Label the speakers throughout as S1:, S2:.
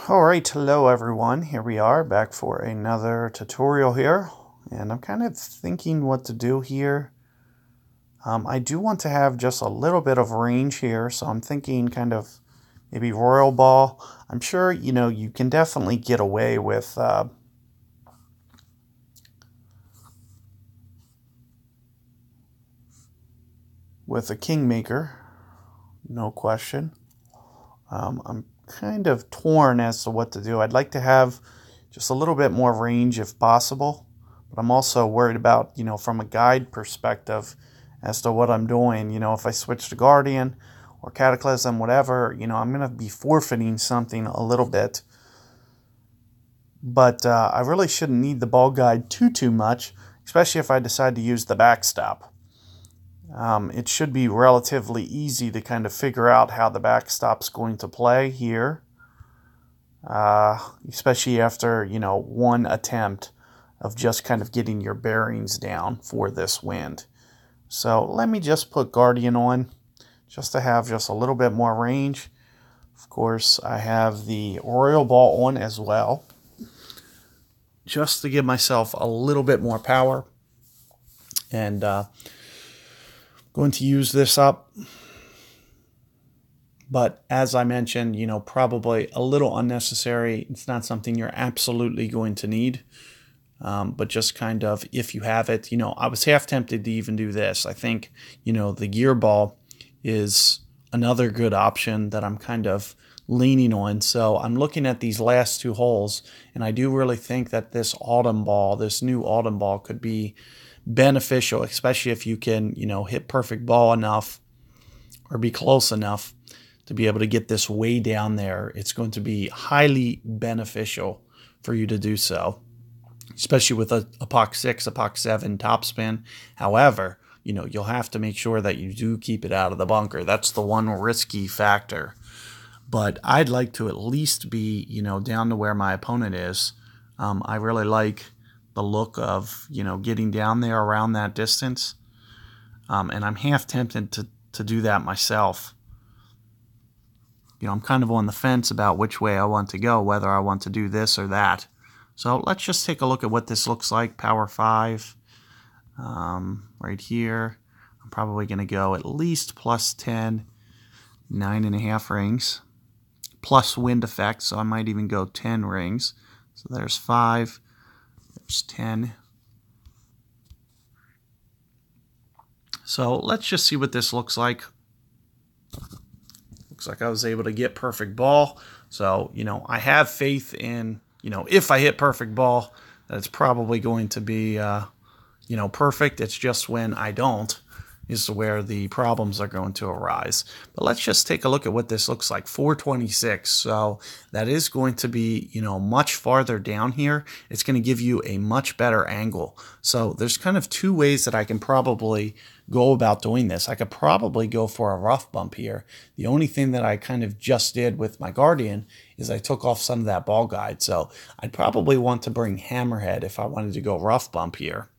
S1: Alright, hello everyone. Here we are back for another tutorial here. And I'm kind of thinking what to do here. I do want to have just a little bit of range here, so I'm thinking kind of maybe Royal Ball. I'm sure, you can definitely get away with a Kingmaker, no question. I'm kind of torn as to what to do. I'd like to have just a little bit more range if possible, but I'm also worried about, from a guide perspective as to what I'm doing. If I switch to Guardian or Cataclysm, whatever, I'm going to be forfeiting something a little bit. But I really shouldn't need the ball guide too much, especially if I decide to use the backstop. It should be relatively easy to kind of figure out how the backstop's going to play here, especially after, one attempt of just kind of getting your bearings down for this wind. So let me just put Guardian on just to have just a little bit more range. Of course, I have the Royal Ball on as well, just to give myself a little bit more power. And going to use this up, but as I mentioned, probably a little unnecessary. It's not something you're absolutely going to need, but just kind of, if you have it, I was half tempted to even do this. I think, the gear ball is another good option that I'm kind of leaning on. So I'm looking at these last two holes, and I do really think that this new autumn ball could be beneficial, especially if you can, hit perfect ball enough or be close enough to be able to get this way down there. It's going to be highly beneficial for you to do so, especially with a Pak 6, a Pak 7 topspin. However, you'll have to make sure that you do keep it out of the bunker. That's the one risky factor. But I'd like to at least be, down to where my opponent is. I really like the look of, getting down there around that distance. And I'm half tempted to do that myself. I'm kind of on the fence about which way I want to go, whether I want to do this or that. So let's just take a look at what this looks like. Power 5 right here. I'm probably going to go at least plus 10, 9.5 rings, plus wind effect, so I might even go 10 rings. So there's 5. There's 10. So let's just see what this looks like. Looks like I was able to get perfect ball. So, I have faith in, if I hit perfect ball, that it's probably going to be, perfect. It's just when I don't is where the problems are going to arise. But let's just take a look at what this looks like. 426. So that is going to be, much farther down here. It's going to give you a much better angle. So there's kind of two ways that I can probably go about doing this. I could probably go for a rough bump here. The only thing that I kind of just did with my Guardian is I took off some of that ball guide. So I'd probably want to bring Hammerhead if I wanted to go rough bump here.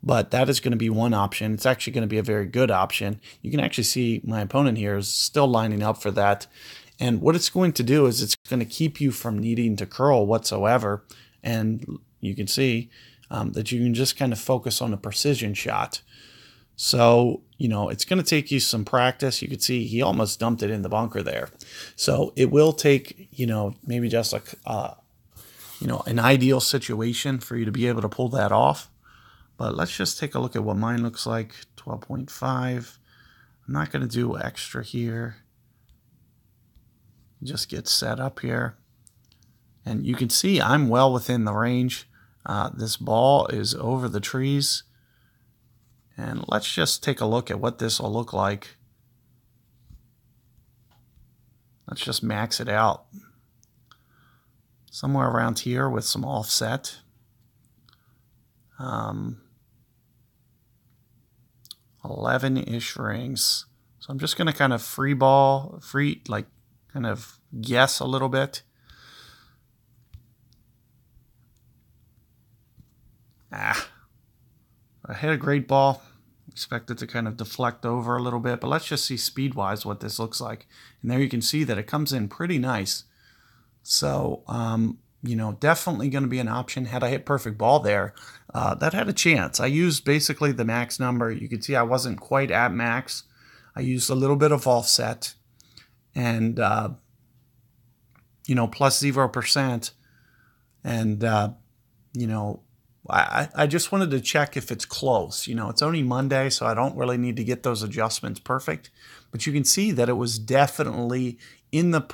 S1: But that is going to be one option. It's actually going to be a very good option. You can actually see my opponent here is still lining up for that. And what it's going to do is it's going to keep you from needing to curl whatsoever. And you can see that you can just kind of focus on a precision shot. So, it's going to take you some practice. You can see he almost dumped it in the bunker there. So it will take, maybe just like, an ideal situation for you to be able to pull that off. But let's just take a look at what mine looks like. 12.5. I'm not going to do extra here. Just get set up here. And you can see I'm well within the range. This ball is over the trees. And let's just take a look at what this will look like. Let's just max it out. Somewhere around here with some offset. 11-ish rings. So I'm just going to kind of kind of guess a little bit. I hit a great ball. Expect it to kind of deflect over a little bit, but let's just see speed-wise what this looks like. And there you can see that it comes in pretty nice. So, definitely going to be an option. Had I hit perfect ball there, that had a chance. I used basically the max number. You can see I wasn't quite at max. I used a little bit of offset and, plus 0%. And, I just wanted to check if it's close. It's only Monday, so I don't really need to get those adjustments perfect. But you can see that it was definitely in the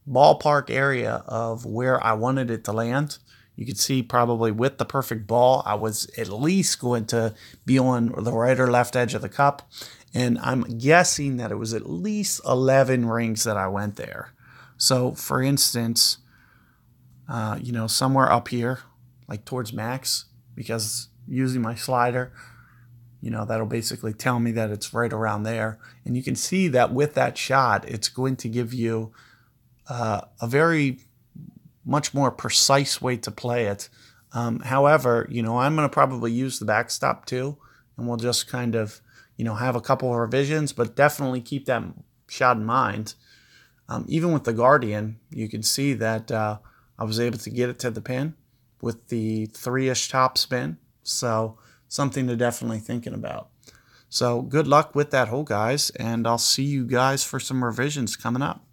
S1: ballpark area of where I wanted it to land. You could see probably with the perfect ball, I was at least going to be on the right or left edge of the cup. And I'm guessing that it was at least 11 rings that I went there. So, for instance, somewhere up here, like towards max, because using my slider, that'll basically tell me that it's right around there. And you can see that with that shot, it's going to give you a very much more precise way to play it. However, I'm going to probably use the backstop too, and we'll just kind of, have a couple of revisions, but definitely keep that shot in mind. Even with the Guardian, you can see that I was able to get it to the pin with the 3-ish top spin. So something to definitely thinking about. So good luck with that hole, guys, and I'll see you guys for some revisions coming up.